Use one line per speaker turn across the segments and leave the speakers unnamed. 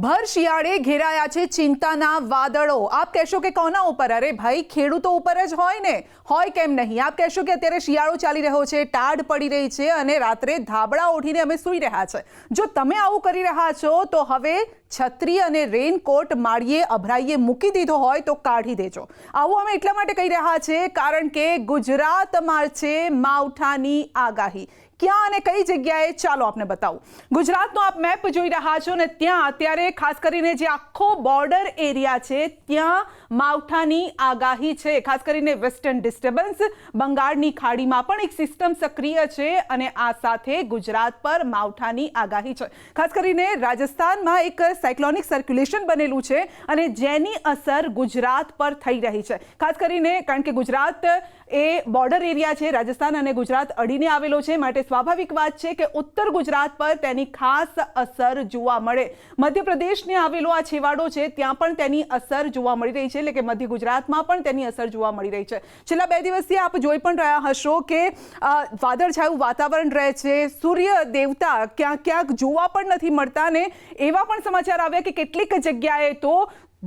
ભર શિયાળે ઘેરાયા છે ચિંતાના વાદળો। આપ કહેશો કે કોના ઉપર? અરે ભાઈ, ખેડૂતો ઉપર જ હોય ને, હોય કેમ નહીં? આપ કહેશો કે અત્યારે શિયાળો ચાલી રહ્યો છે, ટાઢ પડી રહી છે અને રાત્રે ધાબળા ઓઢીને અમે સૂઈ રહ્યા છે। જો તમે આવું કરી રહ્યા છો તો હવે છત્રી અને રેનકોટ માળીએ અભરાઈએ મૂકી દીધો હોય તો કાઢી દેજો। આવું અમે એટલા માટે કહી રહ્યા છે કારણ કે ગુજરાતમાં છે માવઠાની આગાહી। ક્યાં અને કઈ જગ્યાએ ચાલો આપને બતાવું। ગુજરાતનો આપ મેપ જોઈ રહ્યા છો ને ત્યાં અત્યારે ખાસ કરીને જે આખો બોર્ડર એરિયા છે ત્યાં માવઠાની આગાહી છે। ખાસ કરીને વેસ્ટર્ન ડિસ્ટર્બન્સ, બંગાળની ખાડીમાં પણ એક સિસ્ટમ સક્રિય છે અને આ સાથે ગુજરાત પર માવઠાની આગાહી છે। ખાસ કરીને રાજસ્થાનમાં એક સાયક્લોનિક સર્ક્યુલેશન બનેલું છે અને જેની અસર ગુજરાત પર થઈ રહી છે। ખાસ કરીને કારણ કે ગુજરાત એ બોર્ડર એરિયા છે, રાજસ્થાન અને ગુજરાત અડીને આવેલો છે, માટે સ્વાભાવિક વાત છે કે ઉત્તર ગુજરાત પર તેની ખાસ અસર જોવા મળે। મધ્યપ્રદેશને આવેલો આ છેવાડો છે ત્યાં પણ તેની અસર જોવા મળી રહી છે, એટલે કે મધ્ય ગુજરાતમાં પણ તેની અસર જોવા મળી રહી છે। છેલ્લા 2 દિવસથી આપ જોઈ પણ રહ્યા હશો કે વાદળછાયું વાતાવરણ રહે છે, સૂર્ય દેવતા ક્યાંક જોવા પણ નથી મળતા ને એવા પણ સમાચાર આવ્યા કે કેટલીક જગ્યાએ તો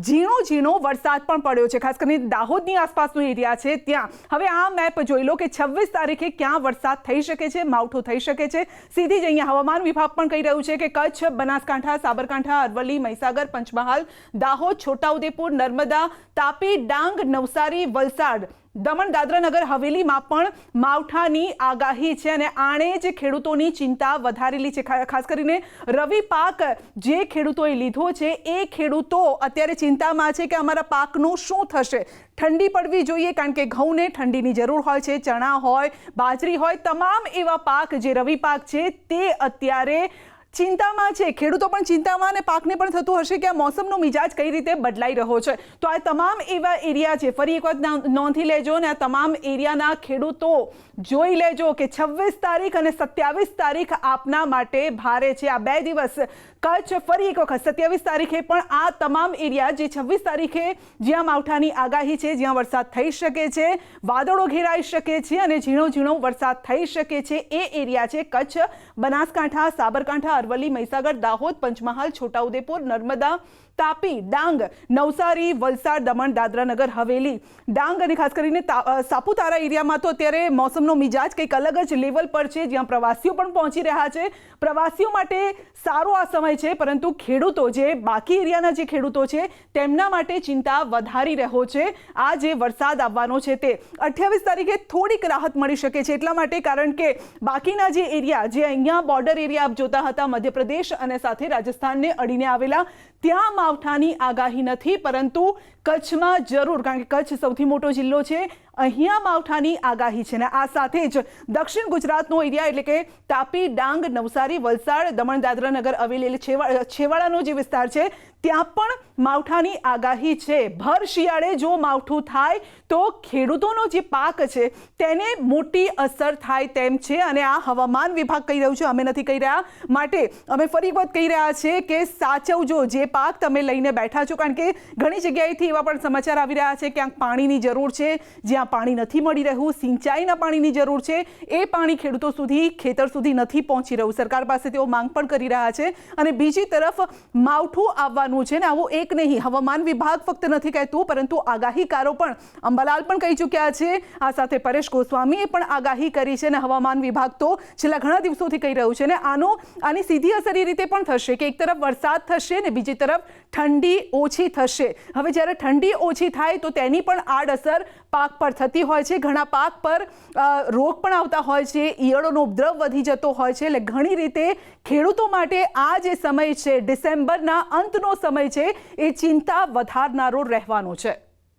ઝીણો વરસાદ પણ પડ્યો છે। ખાસ કરીને દાહોદની આસપાસનો એરિયા છે ત્યાં। હવે આ મેપ જોઈ લો કે 26 તારીખે ક્યાં વરસાદ થઈ શકે છે, માવઠું થઈ શકે છે। સીધી જ અહીંયા હવામાન વિભાગ પણ કહી રહ્યું છે કે કચ્છ, બનાસકાંઠા, સાબરકાંઠા, અરવલ્લી, મહીસાગર, પંચમહાલ, દાહોદ, છોટાઉદેપુર, નર્મદા, તાપી, ડાંગ, નવસારી, વલસાડ, દમણ, દાદરા, નગર હવેલીમાં પણ માવઠાની આગાહી છે અને આણે જ ખેડૂતોની ચિંતા વધારેલી છે। ખાસ કરીને રવિ પાક જે ખેડૂતોએ લીધો છે એ ખેડૂતો અત્યારે ચિંતામાં છે કે અમારા પાકનું શું થશે। ઠંડી પડવી જોઈએ કારણ કે ઘઉંને ઠંડીની જરૂર હોય છે, ચણા હોય, બાજરી હોય, તમામ એવા પાક જે રવિ પાક છે તે અત્યારે ચિંતામાં છે। ખેડૂતો પણ ચિંતામાં અને પાકને પણ થતું હશે કે આ મોસમનો મિજાજ કઈ રીતે બદલાઈ રહ્યો છે। તો આ તમામ એવા એરિયા છે, ફરી એક વખત નોંધી લેજો અને આ તમામ એરિયાના ખેડૂતો જોઈ લેજો કે 26 તારીખ અને 27 તારીખ આપના માટે ભારે છે। આ 2 દિવસ કચ્છ, ફરી એક વખત 27 તારીખે પણ આ તમામ એરિયા જે 26 તારીખે જ્યાં માવઠાની આગાહી છે, જ્યાં વરસાદ થઈ શકે છે, વાદળો ઘેરાઈ શકે છે અને ઝીણો વરસાદ થઈ શકે છે, એ એરિયા છે કચ્છ, બનાસકાંઠા, સાબરકાંઠા, અરવલ્લી, મહીસાગર, દાહોદ, પંચમહાલ, છોટાઉદેપુર, નર્મદા, તાપી, ડાંગ, નવસારી, વલસાડ, દમણ, દાદરા, નગર હવેલી, ડાંગ અને ખાસ કરીને સાપુતારા એરિયામાં તો અત્યારે મોસમનો મિજાજ કંઈક અલગ જ લેવલ પર છે, જ્યાં પ્રવાસીઓ પણ પહોંચી રહ્યા છે। પ્રવાસીઓ માટે સારો આ સમય છે, પરંતુ ખેડૂતો જે બાકી એરિયાના જે ખેડૂતો છે તેમના માટે ચિંતા વધારી રહ્યો છે। આ જે વરસાદ આવવાનો છે તે 28 તારીખે થોડીક રાહત મળી શકે છે, એટલા માટે કારણ કે બાકીના જે એરિયા જે અહીંયા બોર્ડર એરિયા આપ જોતા હતા, મધ્યપ્રદેશ અને સાથે રાજસ્થાનને અડીને આવેલા, ત્યાં માવઠાની આગાહી નથી, પરંતુ કચ્છમાં જરૂર, કારણ કે કચ્છ સૌથી મોટો જિલ્લો છે, અહીંયા માવઠાની આગાહી છે ને આ સાથે જ દક્ષિણ ગુજરાતનો એરિયા એટલે કે તાપી, ડાંગ, નવસારી, વલસાડ, દમણ, દાદરા, નગર હવેલી છેવાડાનો જે વિસ્તાર છે ત્યાં પણ માવઠાની આગાહી છે। ભર શિયાળે જો માવઠું થાય તો ખેડૂતોનો જે પાક છે તેને મોટી અસર થાય તેમ છે અને આ હવામાન વિભાગ કહી રહ્યું છે, અમે નથી કહી રહ્યા। માટે અમે ફરી વખત કહી રહ્યા છીએ કે સાચવજો જે પાક તમે લઈને બેઠા છો, કારણ કે ઘણી જગ્યાએથી એવા પણ સમાચાર આવી રહ્યા છે ક્યાંક પાણીની જરૂર છે, જ્યાં પાણી નથી મળી રહ્યું, સિંચાઈના પાણીની જરૂર છે, એ પાણી ખેડૂતો સુધી, ખેતર સુધી નથી પહોંચી રહ્યું। સરકાર પાસે તેઓ માંગ પણ કરી રહ્યા છે અને બીજી તરફ માવઠું આવવાનું છે ને આવું એક નહીં, હવામાન વિભાગ ફક્ત નથી કહેતું પરંતુ આગાહીકારો પણ, અંબાલાલ પણ કહી ચૂક્યા છે, આ સાથે પરેશ ગોસ્વામીએ પણ આગાહી કરી છે અને હવામાન વિભાગ તો છેલ્લા ઘણા દિવસોથી કહી રહ્યું છે ને આની સીધી અસર એ રીતે પણ થશે કે એક તરફ વરસાદ થશે ને બીજી તરફ ઠંડી ઓછી થશે। હવે જ્યારે ઠંડી ઓછી થાય તો તેની પણ આડઅસર પાક પર થતી હોય છે, ઘણા પાક પર રોગ પણ આવતા હોય છે, ઈયળોનો ઉપદ્રવ વધી જતો હોય છે, એટલે ઘણી રીતે ખેડૂતો માટે આ જે સમય છે, ડિસેમ્બરના અંતનો સમય છે, એ ચિંતા વધારનારો રહેવાનો છે।